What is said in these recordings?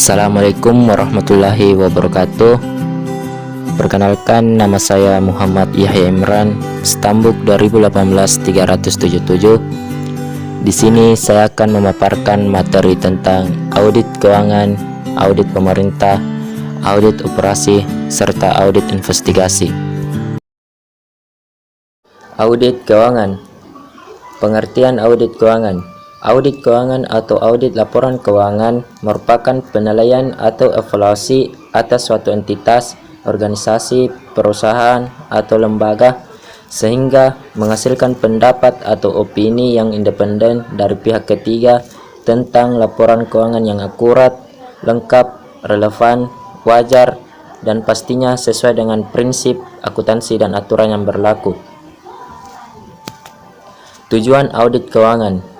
Assalamualaikum warahmatullahi wabarakatuh. Perkenalkan, nama saya Muhammad Yahya Imran, Stambuk 2018-377. Di sini saya akan memaparkan materi tentang audit keuangan, audit pemerintah, audit operasi, serta audit investigasi. Audit keuangan. Pengertian audit keuangan. Audit keuangan atau audit laporan keuangan merupakan penilaian atau evaluasi atas suatu entitas, organisasi, perusahaan, atau lembaga sehingga menghasilkan pendapat atau opini yang independen dari pihak ketiga tentang laporan keuangan yang akurat, lengkap, relevan, wajar, dan pastinya sesuai dengan prinsip akuntansi dan aturan yang berlaku. Tujuan audit keuangan.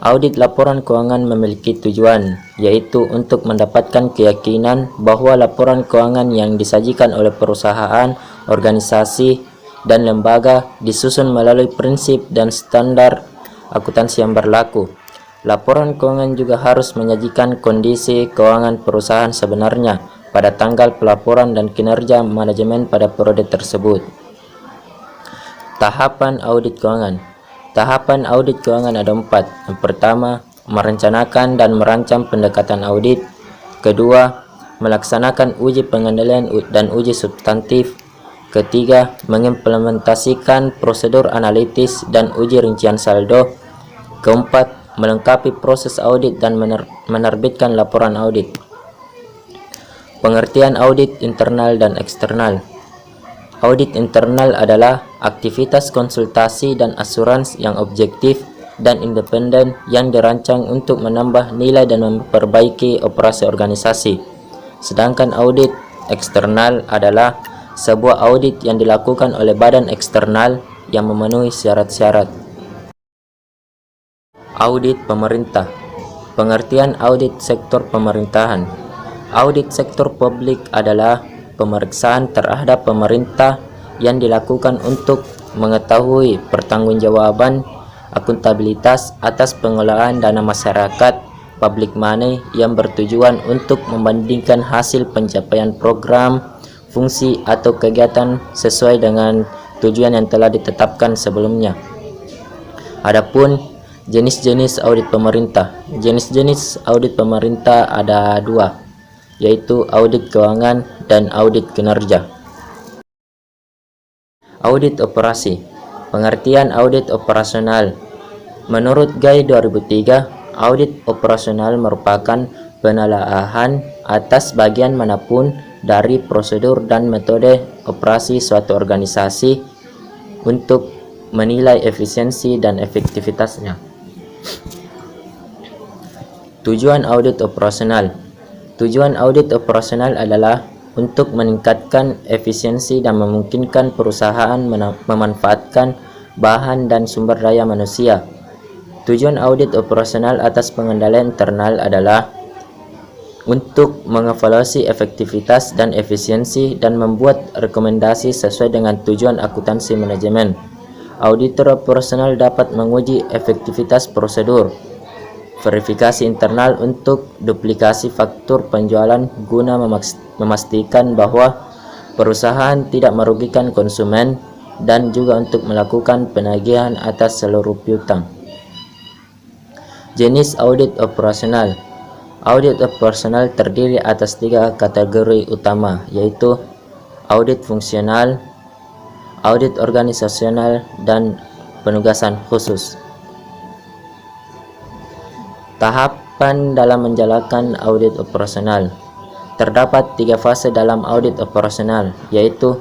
Audit laporan keuangan memiliki tujuan, yaitu untuk mendapatkan keyakinan bahwa laporan keuangan yang disajikan oleh perusahaan, organisasi, dan lembaga disusun melalui prinsip dan standar akuntansi yang berlaku. Laporan keuangan juga harus menyajikan kondisi keuangan perusahaan sebenarnya pada tanggal pelaporan dan kinerja manajemen pada periode tersebut. Tahapan audit keuangan. Tahapan audit keuangan ada 4. Yang pertama, merencanakan dan merancang pendekatan audit. Kedua, melaksanakan uji pengendalian dan uji substantif. Ketiga, mengimplementasikan prosedur analitis dan uji rincian saldo. Keempat, melengkapi proses audit dan menerbitkan laporan audit. Pengertian audit internal dan eksternal. Audit internal adalah aktivitas konsultasi dan asuransi yang objektif dan independen yang dirancang untuk menambah nilai dan memperbaiki operasi organisasi. Sedangkan audit eksternal adalah sebuah audit yang dilakukan oleh badan eksternal yang memenuhi syarat-syarat. Audit pemerintah. Pengertian audit sektor pemerintahan. Audit sektor publik adalah pemeriksaan terhadap pemerintah yang dilakukan untuk mengetahui pertanggungjawaban akuntabilitas atas pengelolaan dana masyarakat public money yang bertujuan untuk membandingkan hasil pencapaian program, fungsi, atau kegiatan sesuai dengan tujuan yang telah ditetapkan sebelumnya. Adapun jenis-jenis audit pemerintah. Jenis-jenis audit pemerintah ada 2, yaitu audit keuangan dan audit kinerja. Audit operasi. Pengertian audit operasional. Menurut GAI 2003, audit operasional merupakan penelaahan atas bagian manapun dari prosedur dan metode operasi suatu organisasi untuk menilai efisiensi dan efektivitasnya. Tujuan audit operasional. Tujuan audit operasional adalah untuk meningkatkan efisiensi dan memungkinkan perusahaan memanfaatkan bahan dan sumber daya manusia. Tujuan audit operasional atas pengendalian internal adalah untuk mengevaluasi efektivitas dan efisiensi dan membuat rekomendasi sesuai dengan tujuan akuntansi manajemen. Auditor operasional dapat menguji efektivitas prosedur, verifikasi internal untuk duplikasi faktur penjualan guna memastikan bahwa perusahaan tidak merugikan konsumen dan juga untuk melakukan penagihan atas seluruh piutang. Jenis audit operasional. Audit operasional terdiri atas 3 kategori utama, yaitu audit fungsional, audit organisasional, dan penugasan khusus. Tahapan dalam menjalankan audit operasional. Terdapat 3 fase dalam audit operasional, yaitu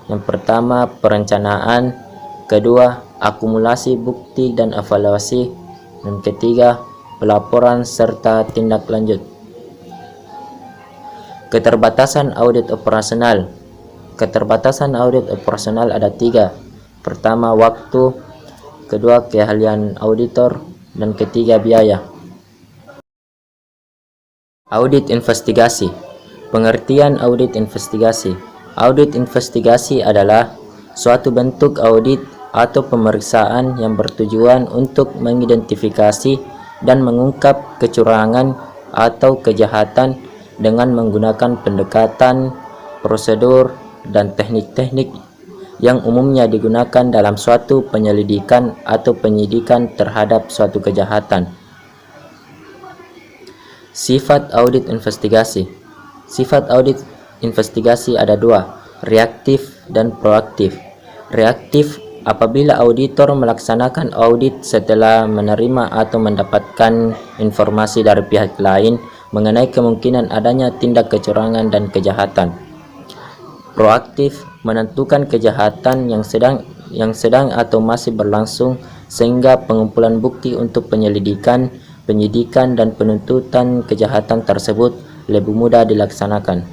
yang pertama perencanaan, kedua akumulasi bukti dan evaluasi, dan ketiga pelaporan serta tindak lanjut. Keterbatasan audit operasional. Keterbatasan audit operasional ada 3. Pertama, waktu, kedua, keahlian auditor, dan ketiga, biaya. Audit investigasi. Pengertian audit investigasi. Audit investigasi adalah suatu bentuk audit atau pemeriksaan yang bertujuan untuk mengidentifikasi dan mengungkap kecurangan atau kejahatan dengan menggunakan pendekatan, prosedur, dan teknik-teknik yang umumnya digunakan dalam suatu penyelidikan atau penyidikan terhadap suatu kejahatan. Sifat audit investigasi. Sifat audit investigasi ada dua, reaktif dan proaktif. Reaktif apabila auditor melaksanakan audit setelah menerima atau mendapatkan informasi dari pihak lain mengenai kemungkinan adanya tindak kecurangan dan kejahatan. Proaktif menentukan kejahatan yang sedang atau masih berlangsung sehingga pengumpulan bukti untuk penyelidikan, penyidikan, dan penuntutan kejahatan tersebut lebih mudah dilaksanakan.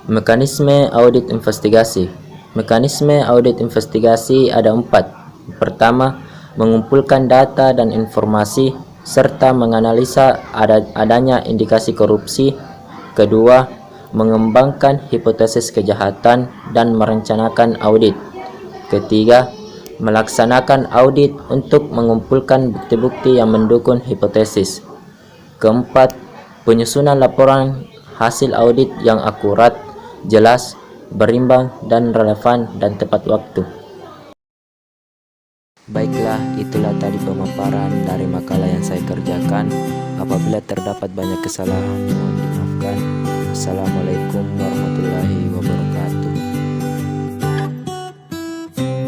Mekanisme audit investigasi. Mekanisme audit investigasi ada 4. Pertama, mengumpulkan data dan informasi serta menganalisa adanya indikasi korupsi. Kedua, mengembangkan hipotesis kejahatan dan merencanakan audit. Ketiga, melaksanakan audit untuk mengumpulkan bukti-bukti yang mendukung hipotesis. Keempat, penyusunan laporan hasil audit yang akurat, jelas, berimbang, dan relevan dan tepat waktu. Baiklah, itulah tadi pemaparan dari makalah yang saya kerjakan. Apabila terdapat banyak kesalahan, mohon dimaafkan. Assalamualaikum warahmatullahi wabarakatuh.